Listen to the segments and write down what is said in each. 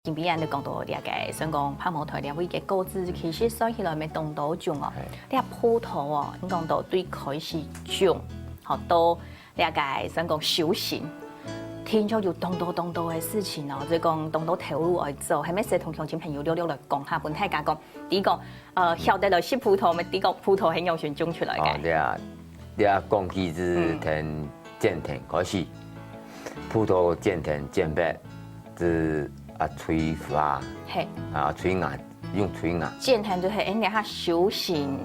今边你讲到个，想讲泡沫台两位嘅果子，其實算起來咪當到種哦。你啊葡萄哦，你講到對開始種，好多你個想講修行，聽咗要當到嘅事情哦，即係講當到投入去做，係咪先同鄉親朋友溜嚟講下，本大家講，第一個曉得嚟食葡萄咪，第一個葡萄係用選種出來嘅。你啊講起是田建田開始，葡萄建田建白是。催花，係催芽，用催芽。建田就係人哋下修行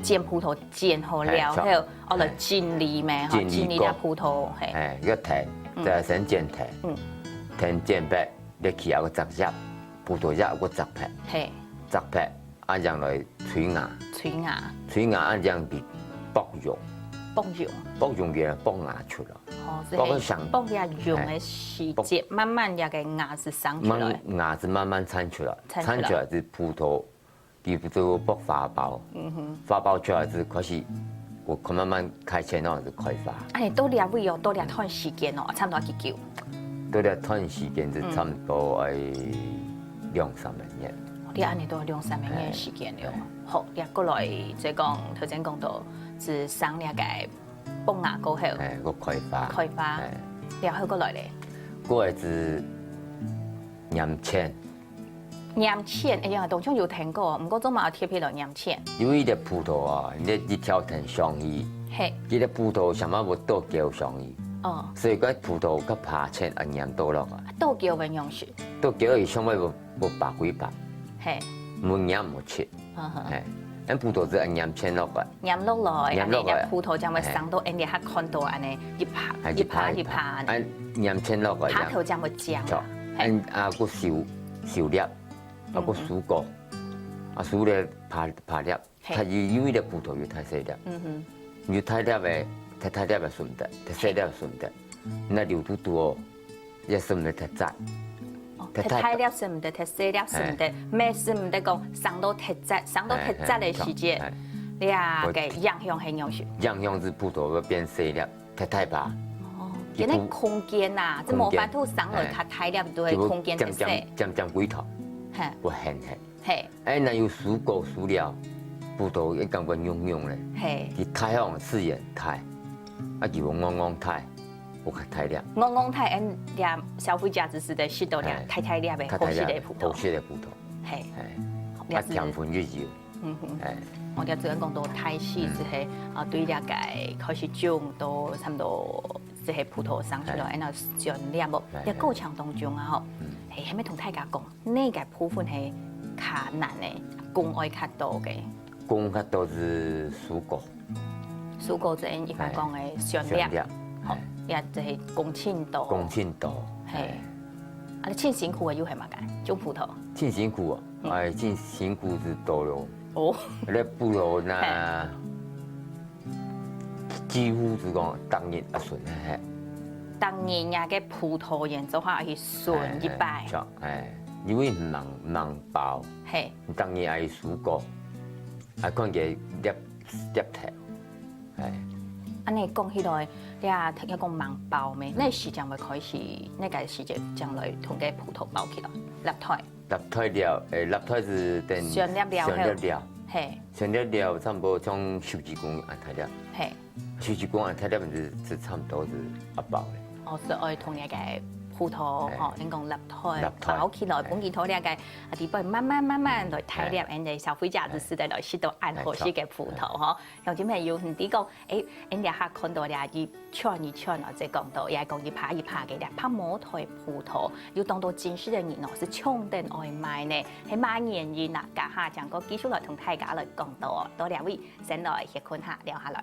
建葡萄建好了，後我嚟建理咩？建理啲葡萄係。一田就係先建田，田建白，你起有個雜葉，葡萄葉有個雜皮，係雜皮，按樣來催芽，催芽按樣被剝用，剝用嘅剝芽出來。剝芽用的時節，慢慢呀個芽子生出來，芽子慢慢產出來，產出來是葡萄，佢不就剝花苞，花苞出來是開始，我慢慢開前咯就開花。哎，多兩位哦，多兩段時間哦，差唔多幾久？多兩段時間就差唔多2-3年。你安尼都2-3年時間了。好，又過來即係講頭先講到，是生呢個。剝芽過後，個開花，然後過來咧，過來是釀淺，哎呀，當中有聽過，唔過都嘛貼起來釀淺。因為啲葡萄啊，你一條藤上去，佢啲葡萄什麼冇倒膠上去，所以個葡萄個爬淺啊釀倒落啊。倒膠嘅用處，倒膠係上尾冇白幾白，冇釀冇切，咱葡萄是按釀淺落來，釀落來，啲葡萄就會生到，人哋喺看到安尼一排，按釀淺落來，拍頭就會漿，按個小粒，啊個蔬果，啊蔬粒拍粒，它因為啲葡萄要太細粒，要太粒嘅順得，太細粒順得，那流嘟嘟哦，也順得太窄。太粒是唔得，太細粒是唔得，咩是唔得講生到太窄嘅時節，你啊嘅影響係有數。影響是葡萄會變細粒，太大。哦，因為空間啊，即冇法度生落太粒，都係空間太細。漸鬼頭，會痕。哎，那有蔬果蔬料，葡萄一感覺癢咧，佢太陽刺眼太，啊叫我昂太。我較太粒，昂太，人哋消費者只是在食到啲太粒嘅好食嘅葡萄，係，啊甜分越少，我哋只係講到太細，即係對呢個開始種到差唔多，即係葡萄生出來，然後上粒喎，一過程當中啊，嗬，係咪同大家講呢個部分係較難嘅，工愛較多嘅，工較多是蔬果就係一般講嘅上粒，好。也就係工錢多，係，啊你真辛苦啊，要係嘛嘅種葡萄，真辛苦啊，真辛苦是多咯，你葡萄那幾乎是講當年啊順係，當年呀嘅葡萄園做下係順一擺，因為唔能包，係，當年係蔬果，啊講嘅粒頭，係。安尼講起來，你啊一個盲包咩？那時間會開始，那個時間將來同個葡萄包起來，立胎了，立胎是等上粒了，係上粒了，差唔多從10幾公按太粒，係10幾公按太粒是差唔多是一包嘅。哦，所以我同你嘅葡萄，你講立胎包起來，本件土呢個地方慢慢來睇入人哋消費者就是嚟食到安好食嘅葡萄嗬。有啲咩要唔啲講？人哋客看到咧一串啊，即係講到也係講一排嘅咧，泡沫台葡萄要當到正式嘅年是衝定外賣呢，係買原因啊，家下將個技術來同大家來講到，多兩位先來歇困下聊下來。